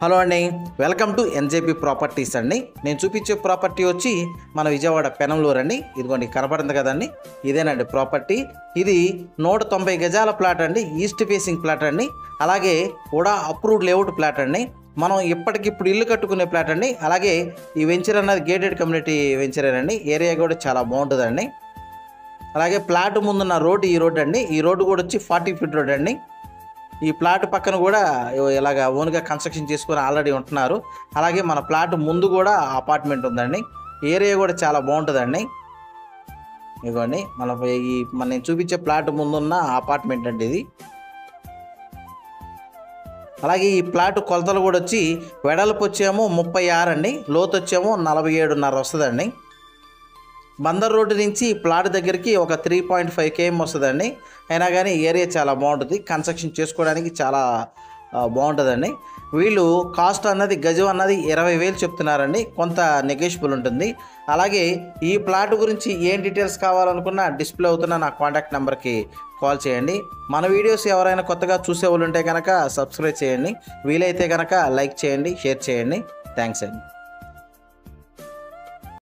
Hello అండి, welcome to NJP properties అండి. నేను చూపించే ప్రాపర్టీ వచ్చి మన విజయవాడ పెనంలూరు అండి. ఇదిగోండి కనపడింది కదండి, ఇదేనండి ప్రాపర్టీ. ఇది 190 గజాల ప్లాట్ అండి, ఈస్ట్ ఫేసింగ్ ప్లాట్ అండి. అలాగే కూడా అప్రూవ్డ్ లేఅవుట్ ప్లాట్ అండి. మనం ఇప్పటికిప్పుడు ఇల్లు కట్టుకునే ప్లాట్ అండి. అలాగే ఈ వెంచర్ అన్నది గేటెడ్ కమ్యూనిటీ వెంచరేనండి. ఏరియా కూడా చాలా బాగుంటుందండి. అలాగే ప్లాట్ ముందున్న రోడ్డు ఈ రోడ్డు అండి. ఈ రోడ్డు కూడా వచ్చి 40 ఫీట్ రోడ్ అండి. ఈ ప్లాట్ పక్కన కూడా ఇలాగ ఓన్గా కన్స్ట్రక్షన్ చేసుకొని ఆల్రెడీ ఉంటున్నారు. అలాగే మన ప్లాట్ ముందు కూడా అపార్ట్మెంట్ ఉందండి. ఏరియా కూడా చాలా బాగుంటుందండి. ఇదిగోండి నేను చూపించే ప్లాట్ ముందున్న అపార్ట్మెంట్ అండి ఇది. అలాగే ఈ ప్లాట్ కొలతలు కూడా వచ్చి వెడల్పు వచ్చేమో 36 అండి, లోతు వచ్చేమో 47.5 వస్తుందండి. బందర్ రోడ్డు నుంచి ప్లాట్ దగ్గరికి ఒక 3.5 km వస్తుందండి. అయినా కానీ ఏరియా చాలా బాగుంటుంది, కన్స్ట్రక్షన్ చేసుకోవడానికి చాలా బాగుంటుందండి. వీళ్ళు కాస్ట్ అన్నది గజం అన్నది 20,000 చెప్తున్నారండి. కొంత నెగోషియబుల్ ఉంటుంది. అలాగే ఈ ప్లాట్ గురించి ఏం డీటెయిల్స్ కావాలనుకున్నా డిస్ప్లే అవుతున్న నా కాంటాక్ట్ నెంబర్కి కాల్ చేయండి. మన వీడియోస్ ఎవరైనా కొత్తగా చూసేవాళ్ళు ఉంటే కనుక సబ్స్క్రైబ్ చేయండి. వీలైతే కనుక లైక్ చేయండి, షేర్ చేయండి. థ్యాంక్స్ అండి.